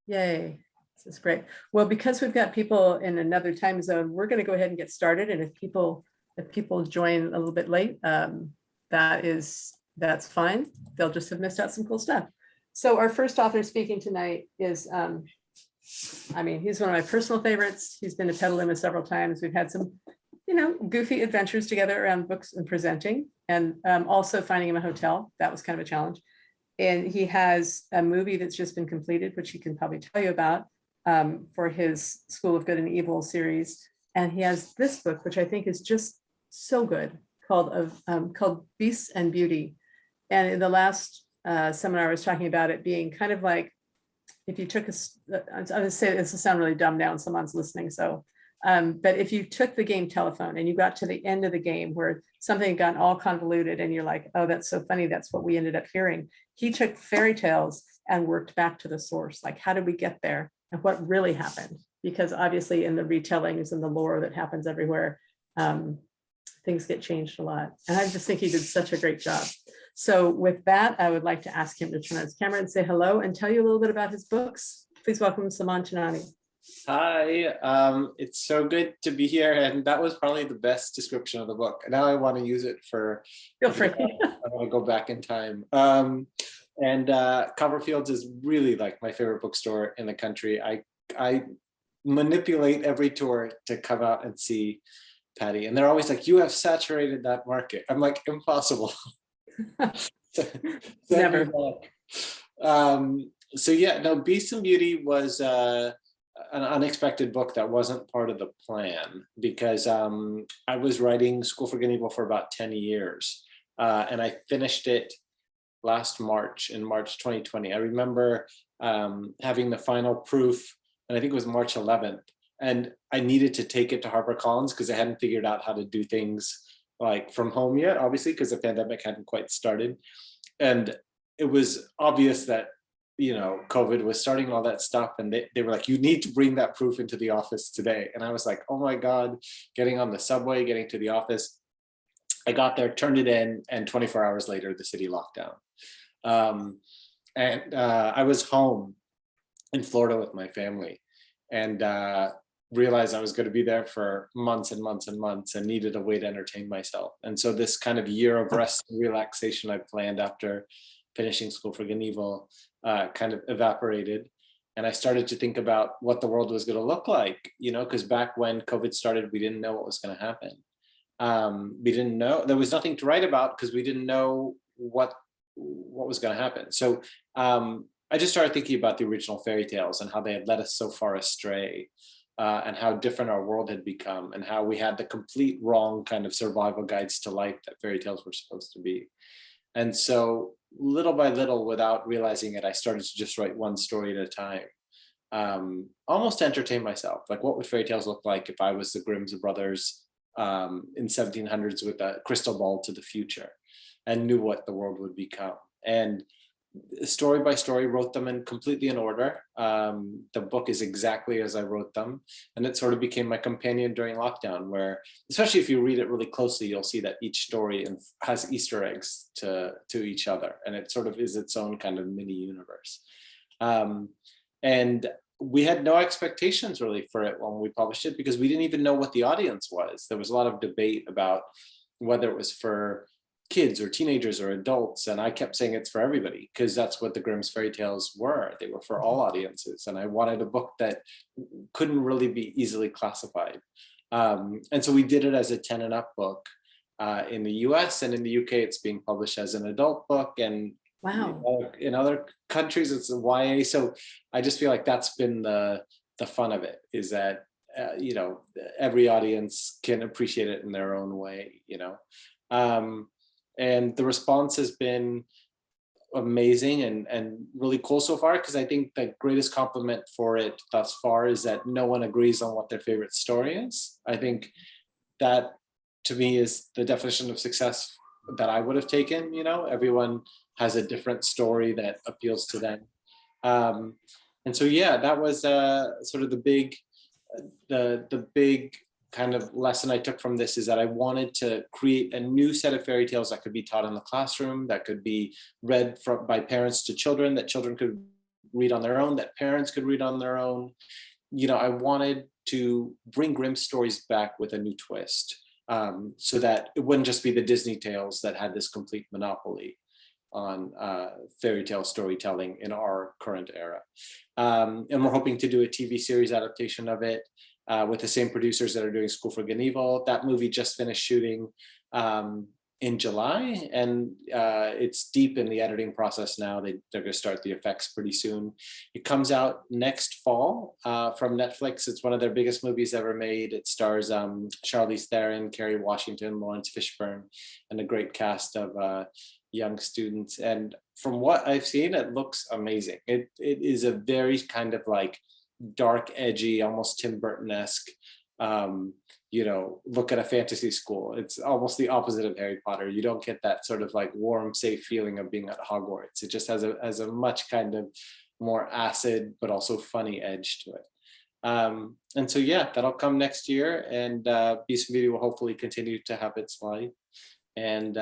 Yay. This is great. Well, because we've got people in another time zone, we're going to go ahead and get started. And if people join a little bit late, that's fine. They'll just have missed out some cool stuff. So our first author speaking tonight is, he's one of my personal favorites. He's been to Petaluma several times. We've had some, goofy adventures together around books and presenting, and also finding him a hotel. That was kind of a challenge. And he has a movie that's just been completed, which he can probably tell you about, for his School of Good and Evil series. And he has this book, which I think is just so good, called Beasts and Beauty. And in the last seminar, I was talking about it being kind of like, if you took I would say this will sound really dumb now and someone's listening. So, but if you took the game Telephone and you got to the end of the game where something had gotten all convoluted and you're like, oh, that's so funny. That's what we ended up hearing. He took fairy tales and worked back to the source. Like, how did we get there and what really happened? Because obviously in the retellings and the lore that happens everywhere, things get changed a lot. And I just think he did such a great job. So with that, I would like to ask him to turn on his camera and say hello and tell you a little bit about his books. Please welcome Soman Chainani. Hi, it's so good to be here. And that was probably the best description of the book. And now I want to use it for, feel free. I want to go back in time. And Copperfields is really like my favorite bookstore in the country. I manipulate every tour to come out and see Patty. And they're always like, you have saturated that market. I'm like, impossible. Never. So yeah, no, Beast and Beauty was an unexpected book that wasn't part of the plan, because I was writing School for Good and Evil for about 10 years. And I finished it last March, in March 2020. I remember having the final proof, and I think it was March 11th. And I needed to take it to HarperCollins because I hadn't figured out how to do things like from home yet, obviously, because the pandemic hadn't quite started. And it was obvious that, COVID was starting, all that stuff. And they were like, you need to bring that proof into the office today. And I was like, oh my God, getting on the subway, getting to the office. I got there, turned it in, and 24 hours later, the city locked down. I was home in Florida with my family, and realized I was going to be there for months and months and months, and needed a way to entertain myself. And so this kind of year of rest and relaxation I planned after finishing School for Good and Evil kind of evaporated. And I started to think about what the world was going to look like, because back when COVID started, we didn't know what was going to happen. We didn't know, there was nothing to write about because we didn't know what was going to happen. So I just started thinking about the original fairy tales and how they had led us so far astray. And how different our world had become, and how we had the complete wrong kind of survival guides to life that fairy tales were supposed to be. And so little by little, without realizing it, I started to just write one story at a time, almost to entertain myself. Like, what would fairy tales look like if I was the Grimm's brothers in 1700s with a crystal ball to the future and knew what the world would become? And story by story, wrote them completely in order. The book is exactly as I wrote them, and it sort of became my companion during lockdown, where, especially if you read it really closely, you'll see that each story has Easter eggs to each other, and it sort of is its own kind of mini universe. And we had no expectations really for it when we published it, because we didn't even know what the audience was. There was a lot of debate about whether it was for kids or teenagers or adults, and I kept saying it's for everybody, because that's what the Grimm's fairy tales were. They were for all audiences, and I wanted a book that couldn't really be easily classified. And so we did it as a 10 and up book in the US, and in the UK it's being published as an adult book, and wow, in other countries it's a YA. So I just feel like that's been the fun of it, is that every audience can appreciate it in their own way. And the response has been amazing and really cool so far, because I think the greatest compliment for it thus far is that no one agrees on what their favorite story is. I think that, to me, is the definition of success that I would have taken. Everyone has a different story that appeals to them. And so, yeah, that was sort of the big kind of lesson I took from this, is that I wanted to create a new set of fairy tales that could be taught in the classroom, that could be read by parents to children, that children could read on their own, that parents could read on their own. You know, I wanted to bring Grimm stories back with a new twist, so that it wouldn't just be the Disney tales that had this complete monopoly on fairy tale storytelling in our current era. And we're hoping to do a TV series adaptation of it with the same producers that are doing School for Good and Evil. That movie just finished shooting in July, and it's deep in the editing process now. They're going to start the effects pretty soon. It comes out next fall from Netflix. It's one of their biggest movies ever made. It stars Charlize Theron, Carrie Washington, Lawrence Fishburne, and a great cast of young students. And from what I've seen, it looks amazing. It is a very kind of like dark, edgy, almost Tim Burton-esque, you know, look at a fantasy school. It's almost the opposite of Harry Potter. You don't get that sort of like warm, safe feeling of being at Hogwarts. It just has a much kind of more acid, but also funny edge to it. And so, yeah, that'll come next year, and Beast and Beauty will hopefully continue to have its life. And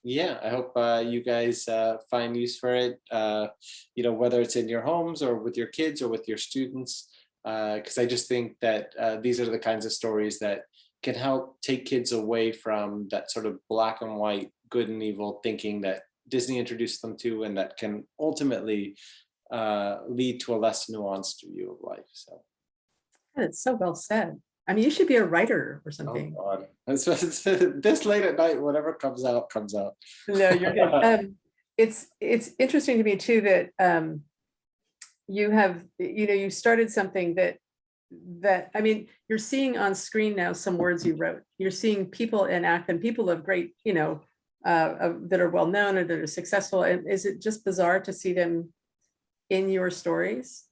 yeah, I hope you guys find use for it, you know, whether it's in your homes or with your kids or with your students. Because I just think that these are the kinds of stories that can help take kids away from that sort of black and white, good and evil thinking that Disney introduced them to, and that can ultimately lead to a less nuanced view of life. So It's so well said. I mean, you should be a writer or oh something. God, this late at night, whatever comes out comes out. No, you're good. It's interesting to me too that you have, you know, you started something that I mean, you're seeing on screen now some words you wrote. You're seeing people enact them, people of great, you know, that are well known or that are successful. And is it just bizarre to see them in your stories?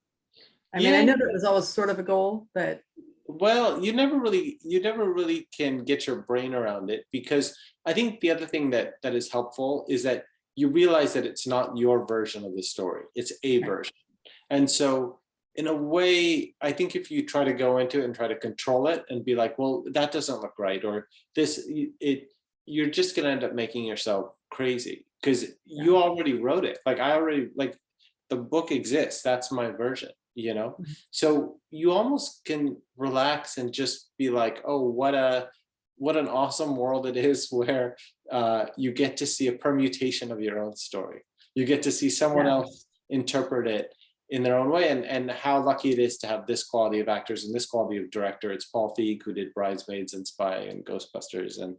I mean, I know that was always sort of a goal, but well, you never really can get your brain around it, because I think the other thing that is helpful is that you realize that it's not your version of the story, it's a version. And so in a way, I think if you try to go into it and try to control it and be like, well, that doesn't look right, or this, you're just going to end up making yourself crazy, because you already wrote it. Like the book exists. That's my version, you know? So you almost can relax and just be like, oh, what an awesome world it is where you get to see a permutation of your own story. You get to see someone else interpret it in their own way, and how lucky it is to have this quality of actors and this quality of director. It's Paul Feig, who did Bridesmaids and Spy and Ghostbusters, and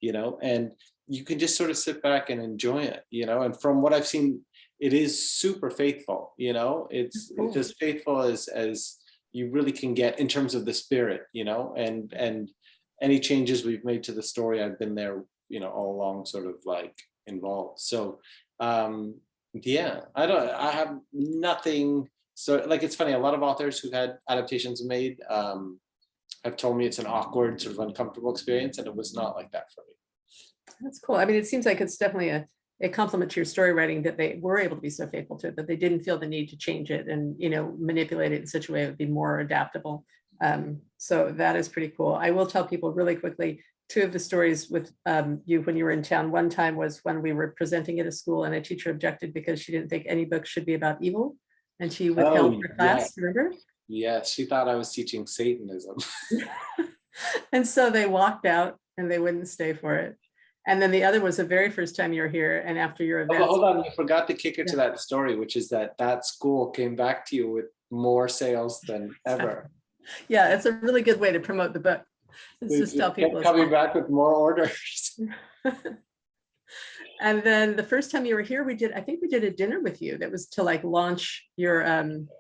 you know, and you can just sort of sit back and enjoy it, you know. And from what I've seen, it is super faithful, you know. It's as faithful as you really can get in terms of the spirit, you know. And any changes we've made to the story, I've been there, you know, all along, sort of like involved. So yeah, I have nothing. So like, it's funny, a lot of authors who've had adaptations made have told me it's an awkward, sort of uncomfortable experience, and it was not like that for me. that's cool. I mean, it seems like it's definitely a compliment to your story writing that they were able to be so faithful to it, that they didn't feel the need to change it and, you know, manipulate it in such a way it would be more adaptable. So that is pretty cool. I will tell people really quickly, two of the stories with you when you were in town. One time was when we were presenting at a school and a teacher objected because she didn't think any book should be about evil, and she withheld her class, remember? Yes, she thought I was teaching Satanism. And so they walked out and they wouldn't stay for it. And then the other was the very first time you were here, and after your event. Oh, hold on, you forgot the kicker to that story, which is that school came back to you with more sales than ever. Yeah, it's a really good way to promote the book. It's just tell people coming back with more orders. And then the first time you were here, I think we did a dinner with you that was to like launch your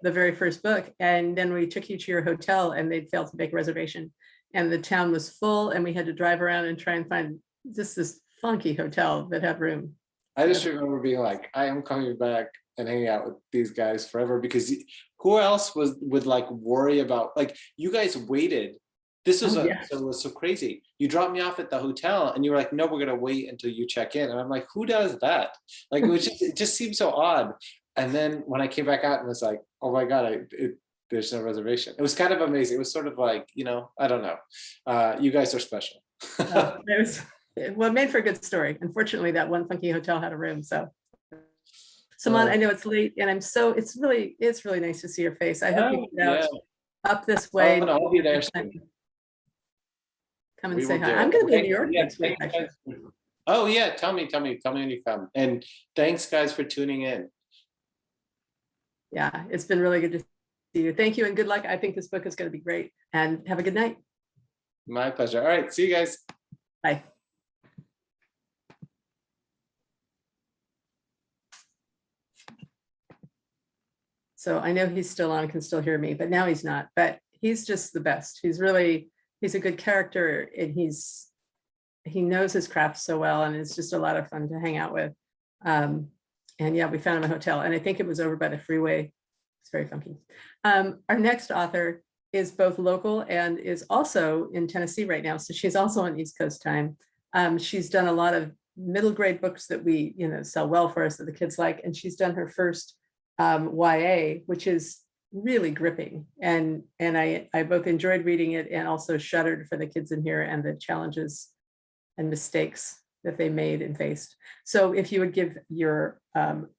the very first book. And then we took you to your hotel and they'd failed to make a reservation. And the town was full and we had to drive around and try and find just this funky hotel that had room. I just remember being like, I am coming back and hanging out with these guys forever, because who else would like worry about, like, you guys waited. This was so it was so crazy. You dropped me off at the hotel and you were like, no, we're gonna wait until you check in. And I'm like, who does that? Like, it just seemed so odd. And then when I came back out and was like, oh my God, there's no reservation. It was kind of amazing. It was sort of like, you know, I don't know. You guys are special. Well, it made for a good story. Unfortunately, that one funky hotel had a room. So Soman, Oh. I know it's late and it's really nice to see your face. I hope you get out up this way. Oh, no, I'll be there soon. Come and We say will hi. do I'm it. going to be in Okay, New York yeah, next week, thanks, actually. guys. Oh yeah, tell me when you come. And thanks guys for tuning in. Yeah, it's been really good to see you. Thank you and good luck. I think this book is going to be great. And have a good night. My pleasure. All right, see you guys. Bye. So I know he's still on, can still hear me, but now he's not. But he's just the best. He's a good character, and he knows his craft so well, and it's just a lot of fun to hang out with. And yeah, we found him a hotel, and I think it was over by the freeway. It's very funky. Our next author is both local and is also in Tennessee right now. So she's also on East Coast time. She's done a lot of middle grade books that we, sell well for us that the kids like. And she's done her first YA, which is really gripping. And I both enjoyed reading it and also shuddered for the kids in here and the challenges and mistakes that they made and faced. So if you would give your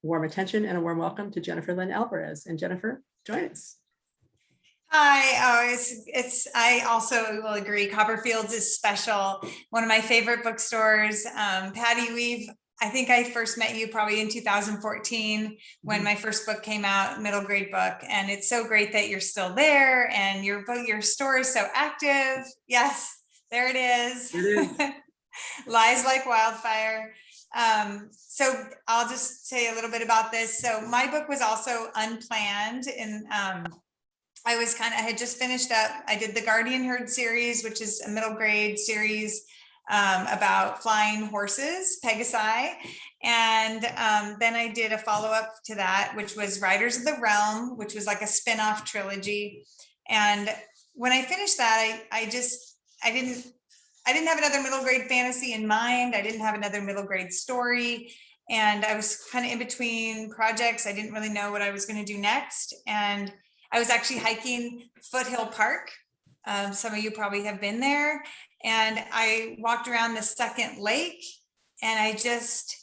warm attention and a warm welcome to Jennifer Lynn Alvarez. And Jennifer, join us. Hi, I also will agree. Copperfields is special. One of my favorite bookstores. Patty, I think I first met you probably in 2014 when my first book came out, middle grade book. And it's so great that you're still there and your store is so active. Yes, there it is. Lies like wildfire. So I'll just say a little bit about this. So my book was also unplanned, and I had just finished up. I did the Guardian Herd series, which is a middle grade series about flying horses, Pegasi. And then I did a follow-up to that, which was Riders of the Realm, which was like a spin-off trilogy. And when I finished that, I didn't have another middle grade fantasy in mind. I didn't have another middle grade story. And I was kind of in between projects. I didn't really know what I was going to do next. And I was actually hiking Foothill Park. Some of you probably have been there. And I walked around the second lake and I just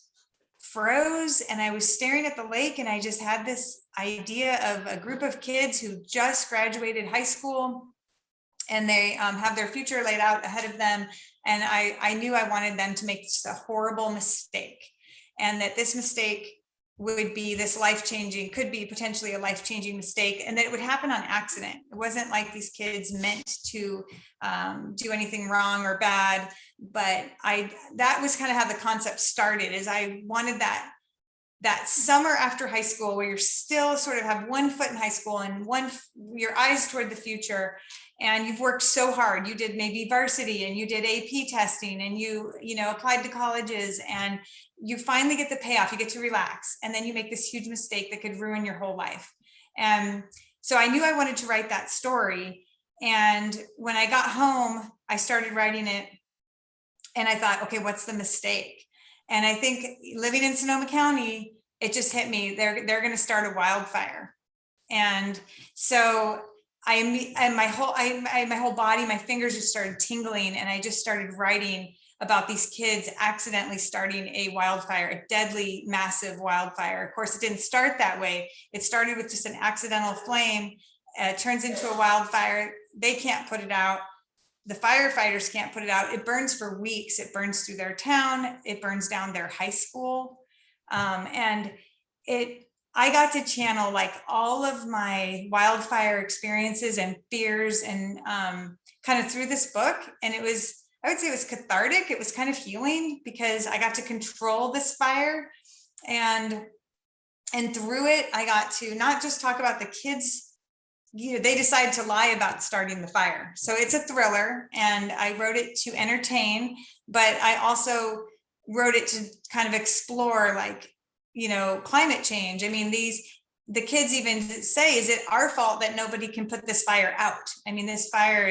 froze, and I was staring at the lake, and I just had this idea of a group of kids who just graduated high school, and they have their future laid out ahead of them. And I knew I wanted them to make just a horrible mistake, and that this mistake would be could be potentially a life-changing mistake, and that it would happen on accident. It wasn't like these kids meant to do anything wrong or bad, but that was kind of how the concept started, is I wanted that summer after high school where you're still sort of have one foot in high school and your eyes toward the future, and you've worked so hard. You did maybe varsity and you did AP testing and you applied to colleges, and you finally get the payoff. You get to relax, and then you make this huge mistake that could ruin your whole life. And so I knew I wanted to write that story. And when I got home, I started writing it, and I thought, okay, what's the mistake? And I think living in Sonoma County, it just hit me. They're going to start a wildfire. And so my whole body, my fingers just started tingling, and I just started writing about these kids accidentally starting a wildfire, a deadly, massive wildfire. Of course, it didn't start that way. It started with just an accidental flame. It turns into a wildfire. They can't put it out. The firefighters can't put it out. It burns for weeks. It burns through their town. It burns down their high school. I got to channel like all of my wildfire experiences and fears and kind of through this book. And I would say it was cathartic. It was kind of healing because I got to control this fire. And through it, I got to not just talk about the kids. They decided to lie about starting the fire. So it's a thriller, and I wrote it to entertain, but I also wrote it to kind of explore climate change. I mean, the kids even say, is it our fault that nobody can put this fire out? I mean, this fire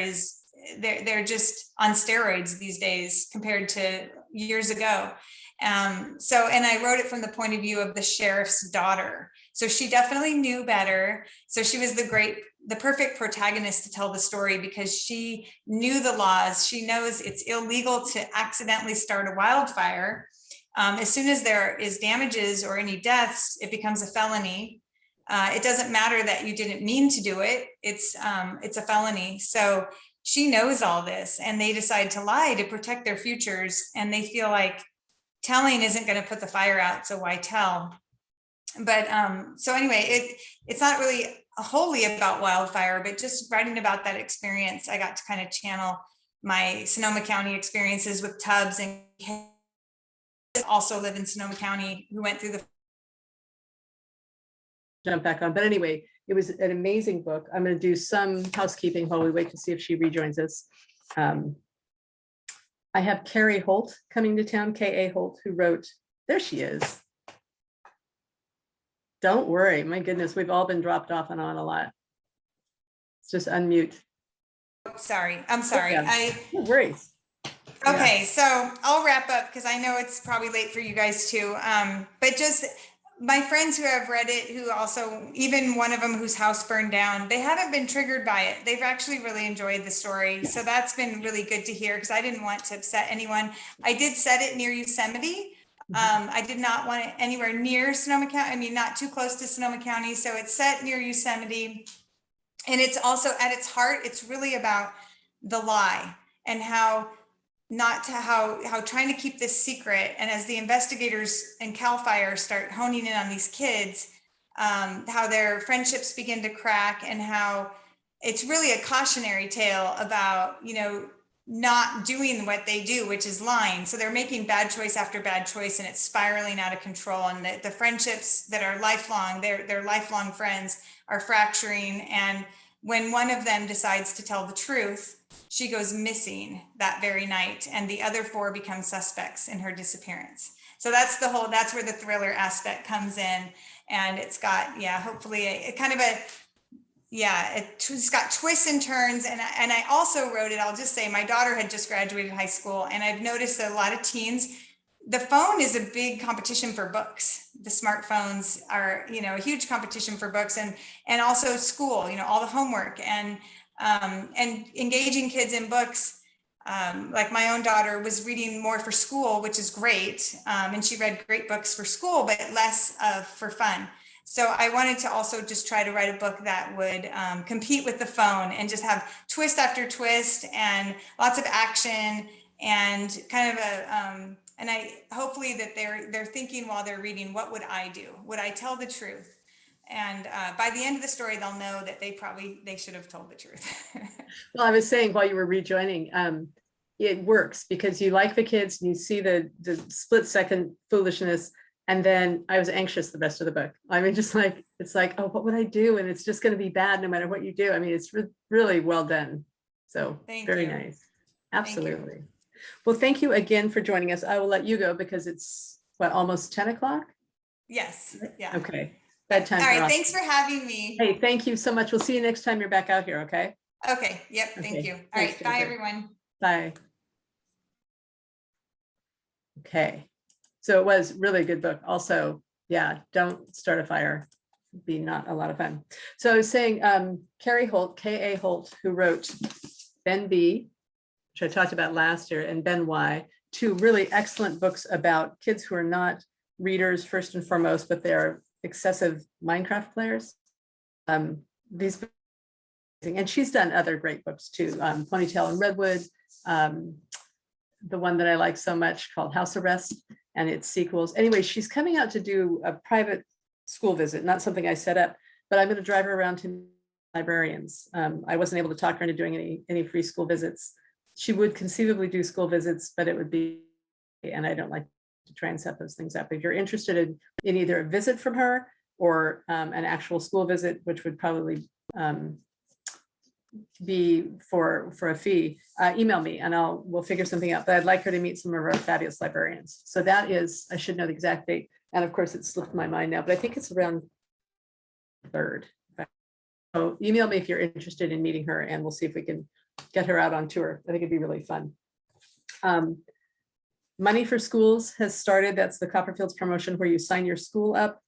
they're just on steroids these days compared to years ago. And I wrote it from the point of view of the sheriff's daughter. So she definitely knew better. So she was the perfect protagonist to tell the story, because she knew the laws. She knows it's illegal to accidentally start a wildfire. As soon as there is damages or any deaths, it becomes a felony. It doesn't matter that you didn't mean to do it. It's a felony. So she knows all this, and they decide to lie to protect their futures. And they feel like telling isn't going to put the fire out, so why tell? But so anyway, it's not really wholly about Wildfire, but just writing about that experience, I got to kind of channel my Sonoma County experiences with Tubbs, and also live in Sonoma County, who went through the jump back on. But anyway, it was an amazing book. I'm going to do some housekeeping while we wait to see if she rejoins us. I have Carrie Holt coming to town, K.A. Holt, who wrote, there she is. Don't worry, my goodness, we've all been dropped off and on a lot. Let's just unmute. sorry, I'm sorry. Okay. No worries. Okay, so I'll wrap up because I know it's probably late for you guys too. But just my friends who have read it, who also, even one of them whose house burned down, they haven't been triggered by it. They've actually really enjoyed the story. So that's been really good to hear, because I didn't want to upset anyone. I did set it near Yosemite. I did not want it anywhere near Sonoma County. I mean, not too close to Sonoma County. So it's set near Yosemite. And it's also, at its heart, it's really about the lie and how trying to keep this secret. And as the investigators in Cal Fire start honing in on these kids, how their friendships begin to crack, and how it's really a cautionary tale about, not doing what they do, which is lying. So they're making bad choice after bad choice, and it's spiraling out of control. And the friendships that are lifelong, their lifelong friends, are fracturing. And when one of them decides to tell the truth, she goes missing that very night, and the other 4 become suspects in her disappearance. So that's where the thriller aspect comes in. And it's got, hopefully it's got twists and turns. And I also wrote it, I'll just say, my daughter had just graduated high school, and I've noticed that a lot of teens, the phone is a big competition for books. The smartphones are, a huge competition for books, and also school, all the homework, and engaging kids in books. Like my own daughter was reading more for school, which is great. And she read great books for school, but less for fun. So I wanted to also just try to write a book that would compete with the phone, and just have twist after twist, and lots of action, and kind of and I hopefully that they're thinking while they're reading, what would I do? Would I tell the truth? And by the end of the story, they'll know that they should have told the truth. Well, I was saying while you were rejoining, it works because you like the kids, and you see the split second foolishness. And then I was anxious the rest of the book. I mean, just like, it's like, oh, what would I do? And it's just going to be bad no matter what you do. I mean, it's really well done. So very nice. Absolutely. Well, thank you again for joining us. I will let you go because it's almost 10 o'clock? Yes. Yeah. Okay. Bedtime. All right. Thanks for having me. Hey, thank you so much. We'll see you next time you're back out here. Okay. Okay. Yep. Thank you. All right. Bye, everyone. Bye. Okay. So it was really a good book. Also, don't start a fire. It'd be not a lot of fun. So I was saying, Carrie Holt, K.A. Holt, who wrote Ben B, which I talked about last year, and Ben Y, 2 really excellent books about kids who are not readers first and foremost, but they're excessive Minecraft players. These, and she's done other great books too. Ponytail and Redwood, the one that I like so much called House Arrest, and its sequels. Anyway, she's coming out to do a private school visit, not something I set up, but I'm going to drive her around to librarians. I wasn't able to talk her into doing any free school visits. She would conceivably do school visits, but it would be, and I don't like to try and set those things up. If you're interested in either a visit from her or an actual school visit, which would probably be for a fee, email me and we'll figure something out. But I'd like her to meet some of our fabulous librarians. So that is, I should know the exact date. And of course it slipped my mind now, but I think it's around 3rd. So email me if you're interested in meeting her, and we'll see if we can get her out on tour. I think it'd be really fun. Money for Schools has started. That's the Copperfields promotion where you sign your school up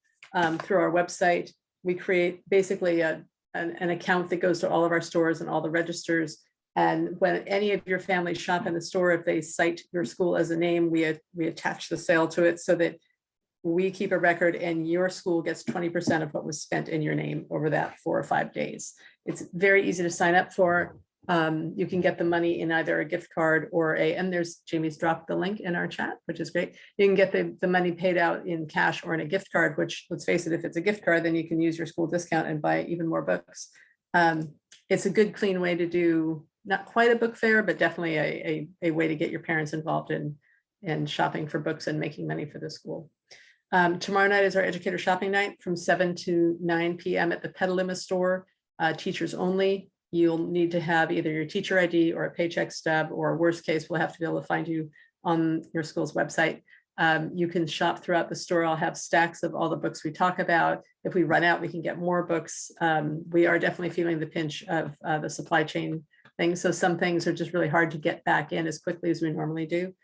through our website. We create basically an account that goes to all of our stores and all the registers, And when any of your family shop in the store, if they cite your school as a name, we attach the sale to it so that we keep a record and your school gets 20% of what was spent in your name over that 4 or 5 days. It's very easy to sign up for. You can get the money in either a gift card or and there's Jamie's dropped the link in our chat, which is great. You can get the money paid out in cash or in a gift card, which, let's face it, if it's a gift card, then you can use your school discount and buy even more books. It's a good, clean way to do, not quite a book fair, but definitely a way to get your parents involved in shopping for books and making money for the school. Tomorrow night is our educator shopping night from 7 to 9 p.m. at the Petaluma store, teachers only. You'll need to have either your teacher ID or a paycheck stub, or worst case, we'll have to be able to find you on your school's website. You can shop throughout the store. I'll have stacks of all the books we talk about. If we run out, we can get more books. We are definitely feeling the pinch of the supply chain thing. So some things are just really hard to get back in as quickly as we normally do.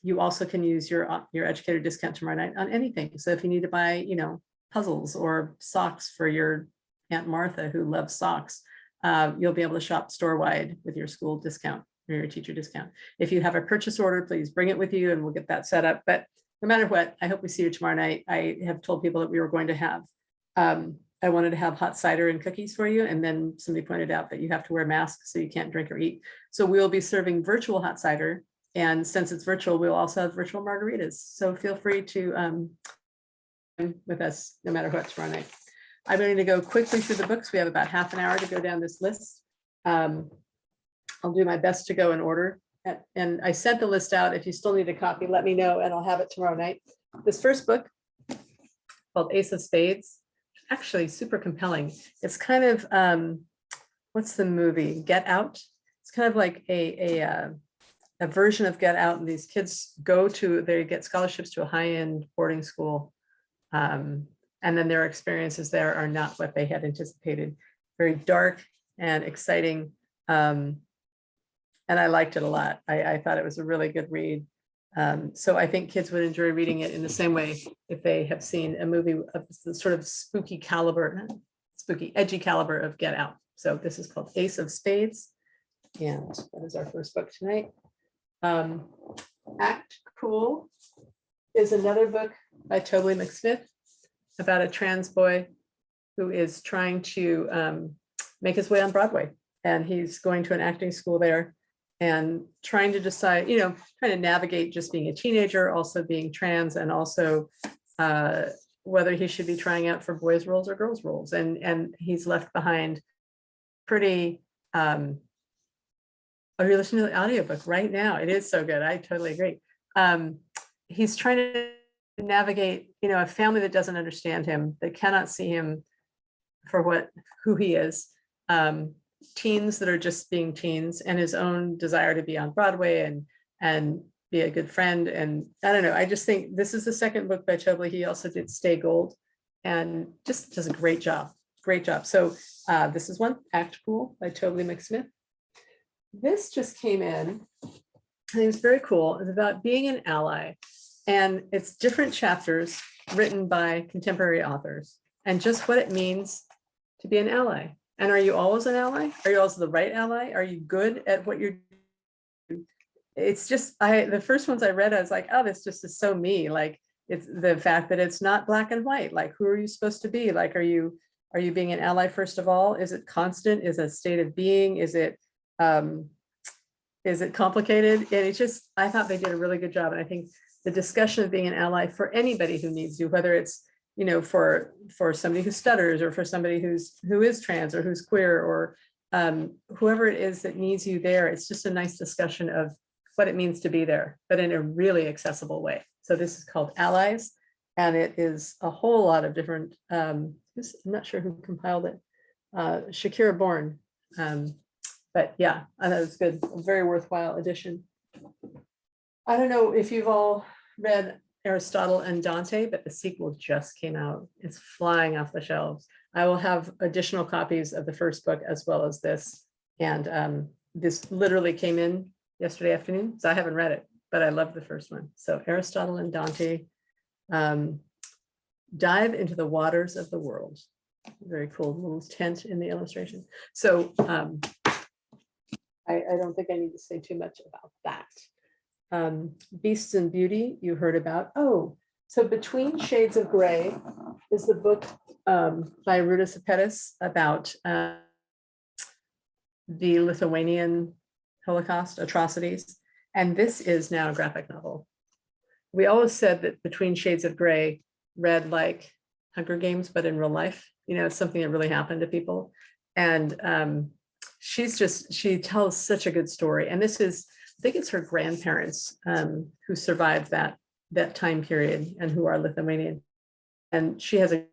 You also can use your educator discount tomorrow night on anything. So if you need to buy, puzzles or socks for your Aunt Martha who loves socks, you'll be able to shop store-wide with your school discount or your teacher discount. If you have a purchase order, please bring it with you and we'll get that set up. But no matter what, I hope we see you tomorrow night. I have told people that we were going to have, I wanted to have hot cider and cookies for you. And then somebody pointed out that you have to wear masks so you can't drink or eat. So we'll be serving virtual hot cider. And since it's virtual, we'll also have virtual margaritas. So feel free to with us no matter what tomorrow night. I'm going to go quickly through the books. We have about half an hour to go down this list. I'll do my best to go in order. And I sent the list out. If you still need a copy, let me know and I'll have it tomorrow night. This first book called Ace of Spades, actually super compelling. It's kind of, what's the movie? Get Out. It's kind of like a version of Get Out, and these kids they get scholarships to a high-end boarding school. And then their experiences there are not what they had anticipated. Very dark and exciting. And I liked it a lot. I thought it was a really good read. So I think kids would enjoy reading it in the same way if they have seen a movie of the sort of edgy caliber of Get Out. So this is called Ace of Spades. And that is our first book tonight. Act Cool is another book by Toby McSmith about a trans boy who is trying to make his way on Broadway. And he's going to an acting school there and trying to decide, trying to navigate just being a teenager, also being trans, and also whether he should be trying out for boys' roles or girls' roles. And he's left behind pretty, oh, you're listening to the audiobook right now. It is so good. I totally agree. He's trying to navigate, a family that doesn't understand him, that cannot see him for who he is, teens that are just being teens, and his own desire to be on Broadway and be a good friend. And I don't know, I just think this is the second book by Toby. He also did Stay Gold and just does a great job. So this is one, Act Cool by Toby McSmith. This just came in. I think it's very cool. It's about being an ally. And it's different chapters written by contemporary authors and just what it means to be an ally. And are you always an ally? Are you also the right ally? Are you good at what you're doing? It's just, the first ones I read, I was like, oh, this just is so me. Like, it's the fact that it's not black and white. Like, who are you supposed to be? Like, are you being an ally first of all? Is it constant? Is it a state of being? Is it complicated? And it's just, I thought they did a really good job. And I think the discussion of being an ally for anybody who needs you, whether it's, for somebody who stutters, or for somebody who is trans or who's queer, or whoever it is that needs you there, it's just a nice discussion of what it means to be there, but in a really accessible way. So this is called Allies, and it is a whole lot of different, I'm not sure who compiled it, Shakira Bourne. But yeah, I thought it was good, a very worthwhile edition. I don't know if you've all read Aristotle and Dante, but the sequel just came out. It's flying off the shelves. I will have additional copies of the first book as well as this. And this literally came in yesterday afternoon, so I haven't read it, but I love the first one. So Aristotle and Dante, dive into the waters of the world. Very cool little tent in the illustration. So I don't think I need to say too much about that. Beasts and Beauty, you heard about. Oh, so Between Shades of Gray is the book by Ruta Sepetys about the Lithuanian Holocaust atrocities. And this is now a graphic novel. We always said that Between Shades of Gray read like Hunger Games, but in real life, you know, it's something that really happened to people. And she tells such a good story. And this is, I think it's her grandparents who survived that time period and who are Lithuanian. And she has a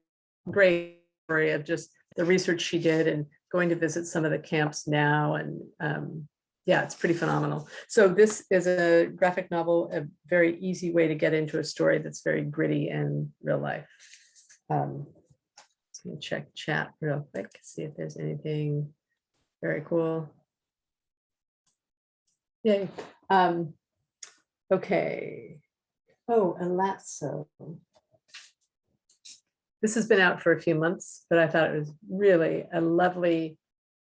great story of just the research she did and going to visit some of the camps now. And yeah, it's pretty phenomenal. So this is a graphic novel, a very easy way to get into a story that's very gritty and real life. Let's go check chat real quick, see if there's anything very cool. Yay. Okay. Oh, a lasso. This has been out for a few months, but I thought it was really a lovely,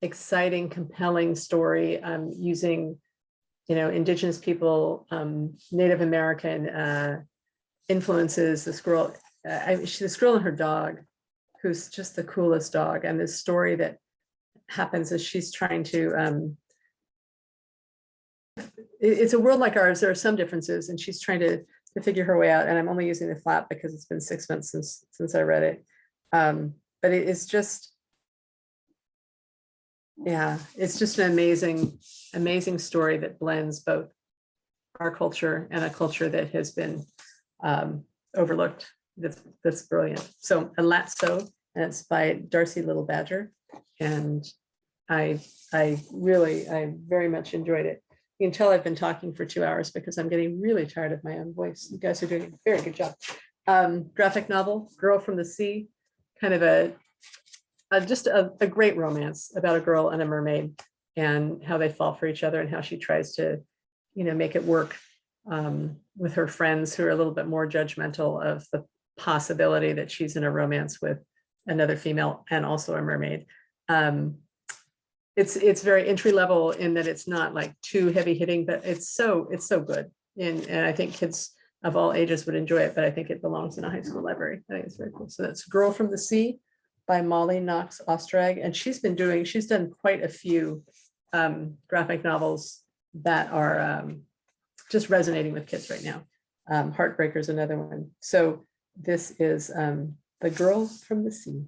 exciting, compelling story using, you know, Indigenous people, Native American influences, the squirrel and her dog, who's just the coolest dog. And this story that happens as she's trying to, it's a world like ours. There are some differences, and she's trying to figure her way out. And I'm only using the flap because it's been 6 months since I read it. But it is just, yeah, it's just an amazing story that blends both our culture and a culture that has been overlooked. That's brilliant. So A Lasso, and it's by Darcy Little Badger. And I very much enjoyed it. You can tell I've been talking for 2 hours because I'm getting really tired of my own voice. You guys are doing a very good job. Graphic novel, Girl from the Sea, kind of just a great romance about a girl and a mermaid and how they fall for each other and how she tries to, you know, make it work with her friends who are a little bit more judgmental of the possibility that she's in a romance with another female and also a mermaid. It's very entry level in that it's not like too heavy hitting, but it's so good. And I think kids of all ages would enjoy it, but I think it belongs in a high school library. I think it's very cool. So that's Girl from the Sea by Molly Knox Ostrag. And she's done quite a few graphic novels that are just resonating with kids right now. Heartbreaker's another one. So this is The Girl from the Sea.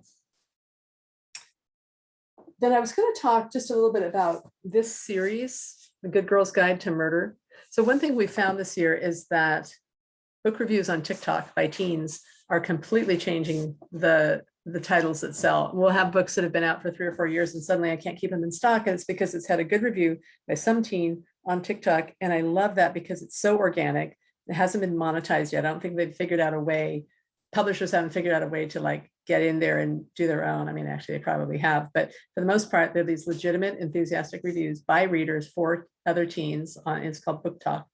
Then I was going to talk just a little bit about this series, The Good Girl's Guide to Murder. So one thing we found this year is that book reviews on TikTok by teens are completely changing the titles that sell. We'll have books that have been out for 3 or 4 years and suddenly I can't keep them in stock. And it's because it's had a good review by some teen on TikTok. And I love that because it's so organic. It hasn't been monetized yet. I don't think they've figured out a way, publishers haven't figured out a way to like get in there and do their own. I mean, actually they probably have, but for the most part, they're these legitimate, enthusiastic reviews by readers for other teens. It's called Book Talk.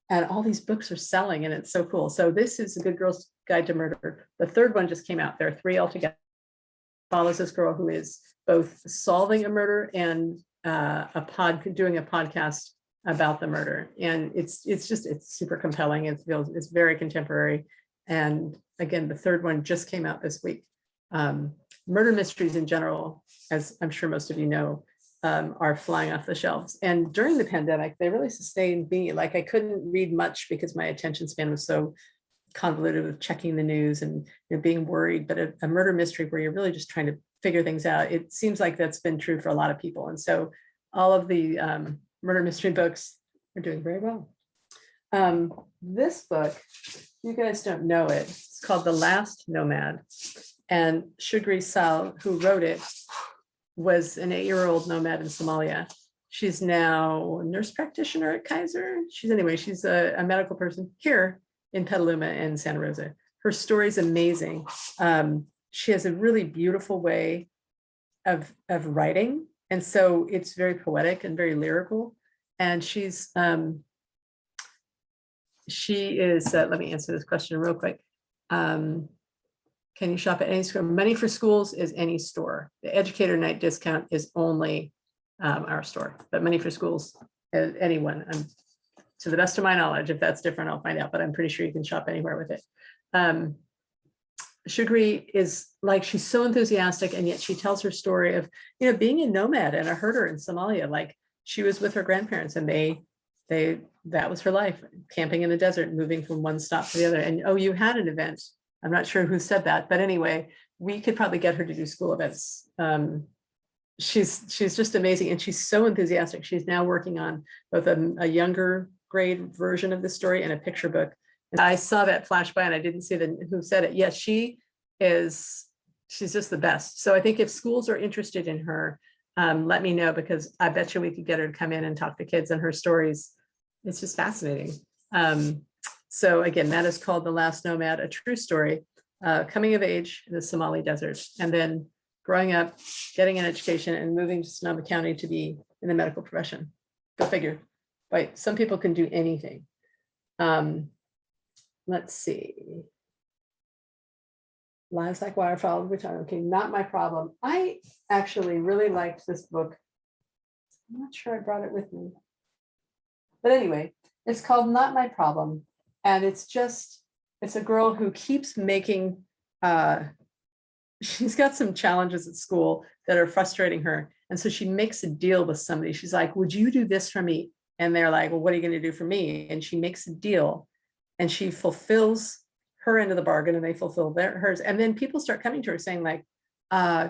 And all these books are selling and it's so cool. So this is A Good Girl's Guide to Murder. The third one just came out. There are 3 altogether. Follows this girl who is both solving a murder and doing a podcast about the murder. And it's super compelling. It's very contemporary. And again, the third one just came out this week. Murder mysteries in general, as I'm sure most of you know, are flying off the shelves. And during the pandemic, they really sustained me. Like I couldn't read much because my attention span was so convoluted with checking the news and being worried. But a murder mystery where you're really just trying to figure things out, it seems like that's been true for a lot of people. And so all of the murder mystery books are doing very well. This book, you guys don't know it. It's called The Last Nomad. And Shugri Sal, who wrote it, was an 8-year-old nomad in Somalia. She's now a nurse practitioner at Kaiser. She's a medical person here in Petaluma and Santa Rosa. Her story's amazing. She has a really beautiful way of writing. And so it's very poetic and very lyrical. And she is, let me answer this question real quick. Can you shop at any store? Money for Schools is any store. The Educator Night discount is only our store, but Money for Schools, anyone. To the best of my knowledge, if that's different, I'll find out, but I'm pretty sure you can shop anywhere with it. Sugary is like, she's so enthusiastic, and yet she tells her story of, you know, being a nomad and a herder in Somalia. Like, she was with her grandparents, and that was her life, camping in the desert, moving from one stop to the other. And oh, you had an event. I'm not sure who said that, but anyway, we could probably get her to do school events. She's just amazing, and she's so enthusiastic. She's now working on both a younger grade version of the story and a picture book. And I saw that flash by, and I didn't see who said it. Yes, she's just the best. So I think if schools are interested in her, let me know, because I bet you we could get her to come in and talk to kids, and her stories, it's just fascinating. So again, that is called The Last Nomad, a true story, coming of age in the Somali desert, and then growing up, getting an education, and moving to Sonoma County to be in the medical profession. Go figure. Right, some people can do anything. Let's see. Lives Like Wildfire, which okay, not my problem. I actually really liked this book. I'm not sure I brought it with me. But anyway, it's called Not My Problem. And it's a girl who keeps making, she's got some challenges at school that are frustrating her. And so she makes a deal with somebody. She's like, would you do this for me? And they're like, well, what are you going to do for me? And she makes a deal, and she fulfills her end of the bargain, and they fulfill hers. And then people start coming to her saying like,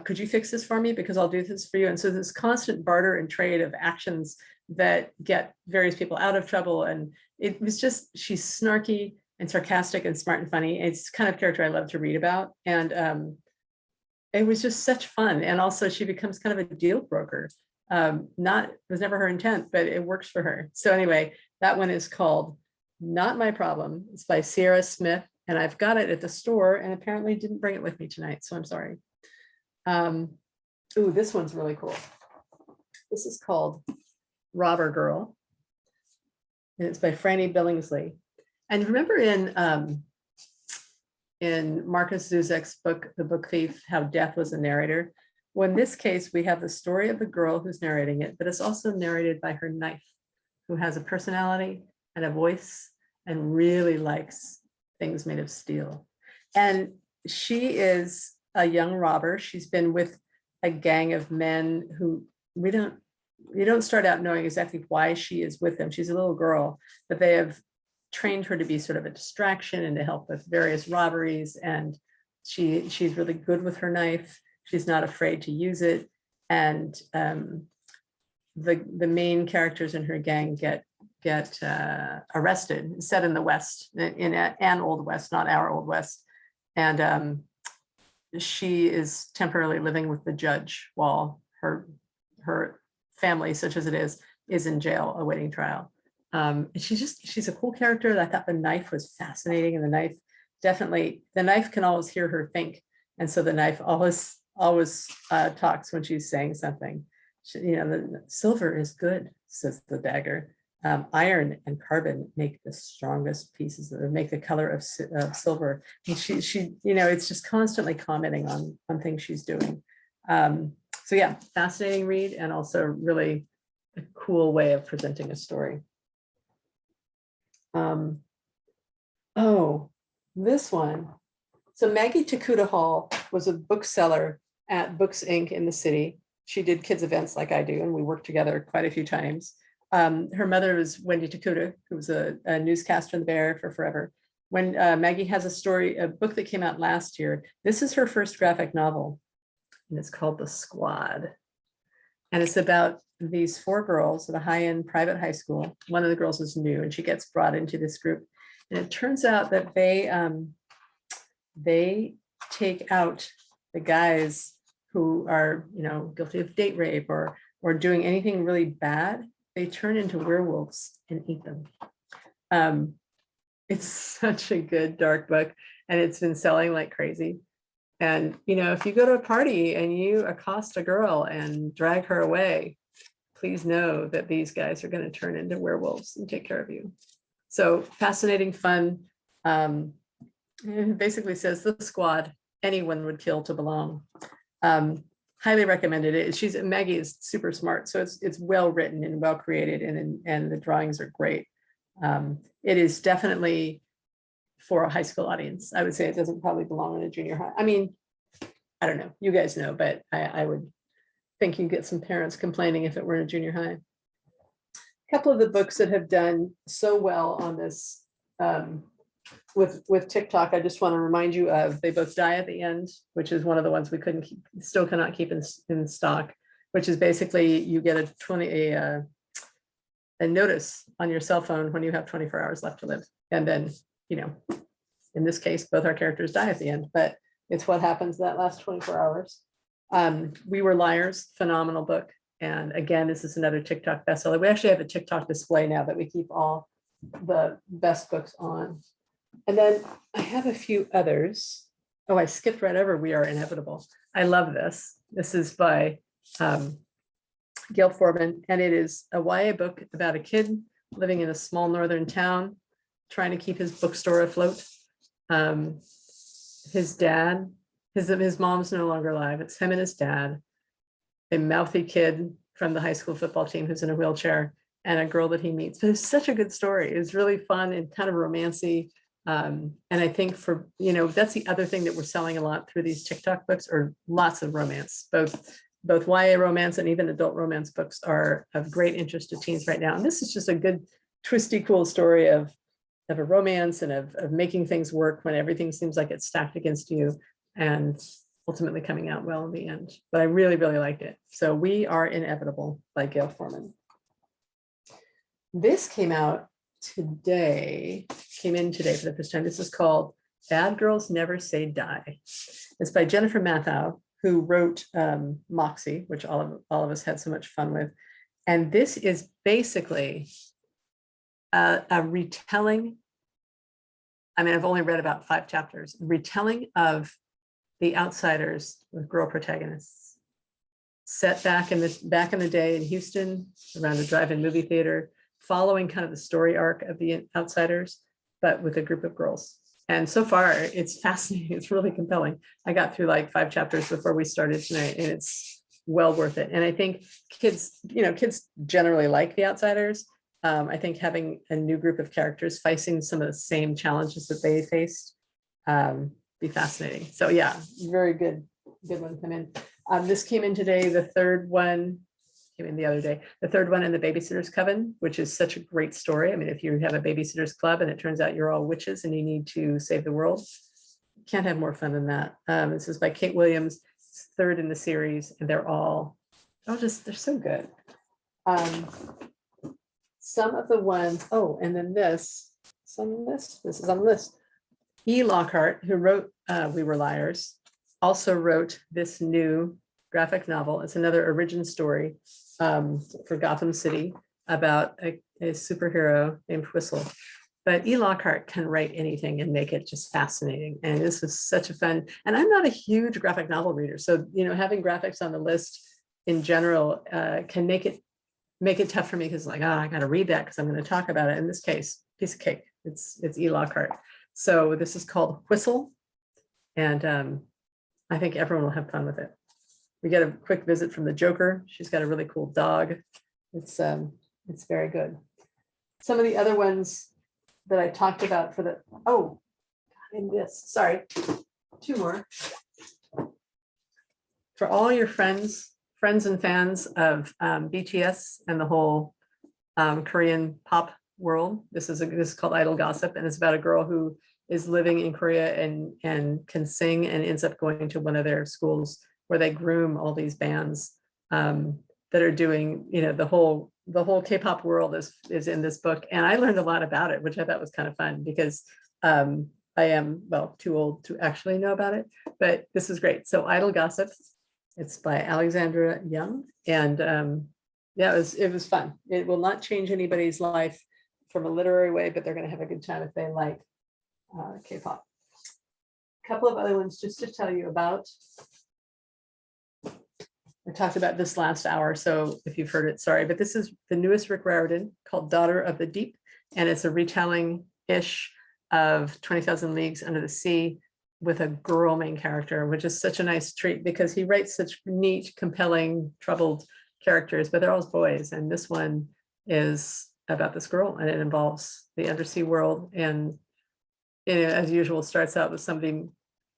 could you fix this for me? Because I'll do this for you. And so this constant barter and trade of actions that get various people out of trouble. And it was just, she's snarky and sarcastic and smart and funny. It's the kind of character I love to read about. And it was just such fun. And also she becomes kind of a deal broker. Was never her intent, but it works for her. So anyway, that one is called Not My Problem. It's by Sierra Smith, and I've got it at the store, and apparently didn't bring it with me tonight, so I'm sorry. Ooh, this one's really cool. This is called Robber Girl, and it's by Franny Billingsley. And remember in Marcus Zuzek's book, The Book Thief, how death was a narrator? Well, in this case, we have the story of the girl who's narrating it, but it's also narrated by her knife, who has a personality and a voice and really likes things made of steel. And she is a young robber. She's been with a gang of men who you don't start out knowing exactly why she is with them. She's a little girl, but they have trained her to be sort of a distraction and to help with various robberies. And she's really good with her knife. She's not afraid to use it. And the main characters in her gang get arrested, set in the West, in an Old West, not our Old West. And she is temporarily living with the judge while her family, such as it is in jail awaiting trial. She's a cool character. I thought the knife was fascinating, and the knife can always hear her think. And so the knife always talks when she's saying something. The silver is good, says the dagger. Iron and carbon make the strongest pieces, or make the color of silver. And she it's just constantly commenting on things she's doing. So yeah, fascinating read, and also really a cool way of presenting a story. This one. So Maggie Takuta Hall was a bookseller at Books Inc. in the city. She did kids events like I do, and we worked together quite a few times. Her mother was Wendy Takuta, who was a newscaster in the Bay Area for forever. When Maggie has a book that came out last year. This is her first graphic novel, and it's called The Squad. And it's about these 4 girls at a high-end private high school. One of the girls is new, and she gets brought into this group. And it turns out that they take out the guys who are, guilty of date rape or doing anything really bad. They turn into werewolves and eat them. It's such a good dark book, and it's been selling like crazy. And, if you go to a party and you accost a girl and drag her away, please know that these guys are going to turn into werewolves and take care of you. So fascinating, fun. It basically says The Squad, anyone would kill to belong. highly recommended it. Maggie is super smart, so it's well written and well created, and the drawings are great. It is definitely for a high school audience. I would say it doesn't probably belong in a junior high. I mean, I don't know, you guys know, but I would think you get some parents complaining if it were in a junior high. A couple of the books that have done so well on this with TikTok, I just want to remind you of They Both Die at the End, which is one of the ones we still cannot keep in stock, which is basically you get a notice on your cell phone when you have 24 hours left to live. And then, you know, in this case, both our characters die at the end, but it's what happens that last 24 hours. We Were Liars, phenomenal book. And again, this is another TikTok bestseller. We actually have a TikTok display now that we keep all the best books on. And then I have a few others. Oh, I skipped right over We Are Inevitable. I love this. This is by Gail Foreman, and it is a YA book about a kid living in a small northern town, trying to keep his bookstore afloat. His dad, his mom's no longer alive. It's him and his dad, a mouthy kid from the high school football team who's in a wheelchair, and a girl that he meets. But it's such a good story. It's really fun and kind of romancy. And I think for, you know, that's the other thing that we're selling a lot through these TikTok books, or lots of romance, both YA romance and even adult romance books are of great interest to teens right now. And this is just a good, twisty, cool story of a romance and of making things work when everything seems like it's stacked against you, and ultimately coming out well in the end. But I really, really liked it. So We Are Inevitable by Gail Foreman. This came in today for the first time. This is called Bad Girls Never Say Die. It's by Jennifer Mathau, who wrote Moxie, which all of us had so much fun with. And this is basically a retelling. I mean, I've only read about 5 chapters, retelling of The Outsiders with girl protagonists, set back in the day in Houston around a drive-in movie theater, following kind of the story arc of The Outsiders, but with a group of girls. And so far, it's fascinating. It's really compelling. I got through like 5 chapters before we started tonight, and it's well worth it. And I think kids generally like The Outsiders. I think having a new group of characters facing some of the same challenges that they faced be fascinating. So yeah, very good one come in. This came in today. The third one came in the other day. The third one in the Babysitter's Coven, which is such a great story. I mean, if you have a babysitter's club and it turns out you're all witches and you need to save the world, can't have more fun than that. This is by Kate Williams, third in the series, and they're they're so good. Some of the ones, and then this is on the list. E. Lockhart, who wrote We Were Liars, also wrote this new graphic novel. It's another origin story for Gotham City about a superhero named Whistle. But E. Lockhart can write anything and make it just fascinating. And this was such a fun, and I'm not a huge graphic novel reader. So, having graphics on the list in general can make it tough for me, because I got to read that because I'm going to talk about it. In this case, piece of cake. It's E. Lockhart. So this is called Whistle, and I think everyone will have fun with it. We get a quick visit from the Joker. She's got a really cool dog. It's very good. Some of the other ones that I talked about sorry, 2 more. For all your friends and fans of BTS and the whole Korean pop world, this is called Idol Gossip, and it's about a girl who is living in Korea and can sing, and ends up going to one of their schools where they groom all these bands that are doing, the whole K-pop world is in this book. And I learned a lot about it, which I thought was kind of fun, because I am, too old to actually know about it, but this is great. So Idol Gossip, it's by Alexandra Young. And it was fun. It will not change anybody's life from a literary way, but they're going to have a good time if they like K-pop. A couple of other ones just to tell you about. I talked about this last hour, so if you've heard it, sorry, but this is the newest Rick Riordan, called Daughter of the Deep, and it's a retelling-ish of 20,000 Leagues Under the Sea. with a girl main character, which is such a nice treat because he writes such neat, compelling, troubled characters, but they're all boys. And this one is about this girl, and it involves the undersea world. And as usual, starts out with somebody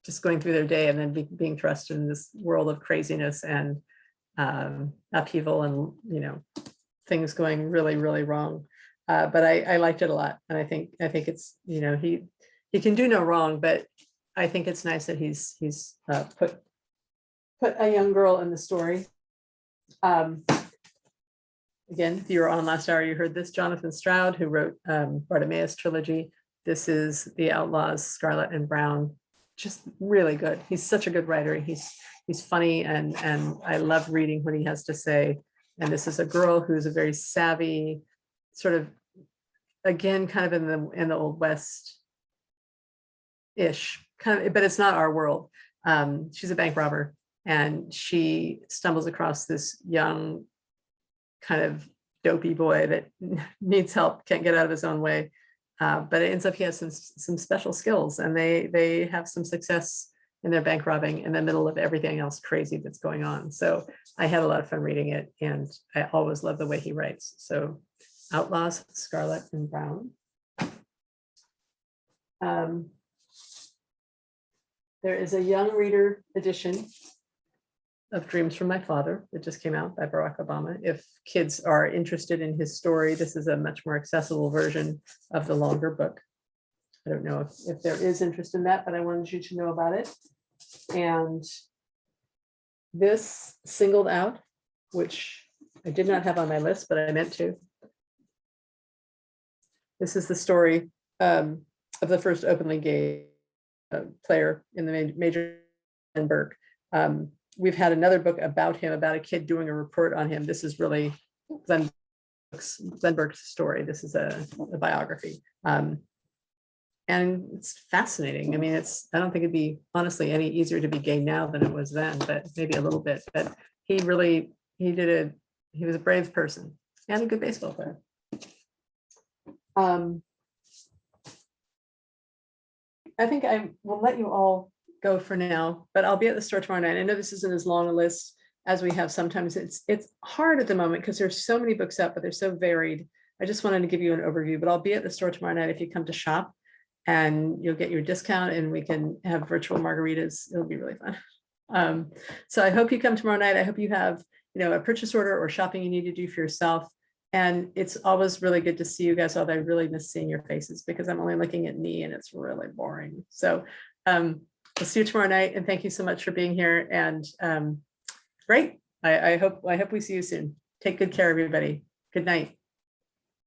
just going through their day and then being thrust in this world of craziness and upheaval and things going really, really wrong. But I liked it a lot, and I think it's he can do no wrong, but I think it's nice that he's put a young girl in the story. Again, if you were on last hour, you heard this. Jonathan Stroud, who wrote Bartimaeus trilogy. This is The Outlaws, Scarlet and Brown. Just really good. He's such a good writer. He's funny, and I love reading what he has to say. And this is a girl who's a very savvy, sort of, again, kind of in the Old West ish kind of, but it's not our world. She's a bank robber, and she stumbles across this young kind of dopey boy that needs help, can't get out of his own way. But it ends up he has some special skills, and they have some success in their bank robbing in the middle of everything else crazy that's going on. So I had a lot of fun reading it, and I always love the way he writes. So Outlaws, Scarlet and Brown. There is a young reader edition of Dreams from My Father that just came out by Barack Obama. If kids are interested in his story, this is a much more accessible version of the longer book. I don't know if there is interest in that, but I wanted you to know about it. And this singled out, which I did not have on my list, but I meant to. This is the story of the first openly gay player in the major Burke. We've had another book about him, about a kid doing a report on him. This is really Glenn Burke's story. This is a biography. And it's fascinating. I mean, I don't think it'd be honestly any easier to be gay now than it was then, but maybe a little bit. But he was a brave person and a good baseball player. I think I will let you all go for now, but I'll be at the store tomorrow night. I know this isn't as long a list as we have sometimes. It's hard at the moment because there's so many books out, but they're so varied. I just wanted to give you an overview, but I'll be at the store tomorrow night if you come to shop, and you'll get your discount, and we can have virtual margaritas. It'll be really fun. So I hope you come tomorrow night. I hope you have, a purchase order or shopping you need to do for yourself. And it's always really good to see you guys, although I really miss seeing your faces because I'm only looking at me and it's really boring. So we'll see you tomorrow night, and thank you so much for being here. And great. I hope we see you soon. Take good care, everybody. Good night.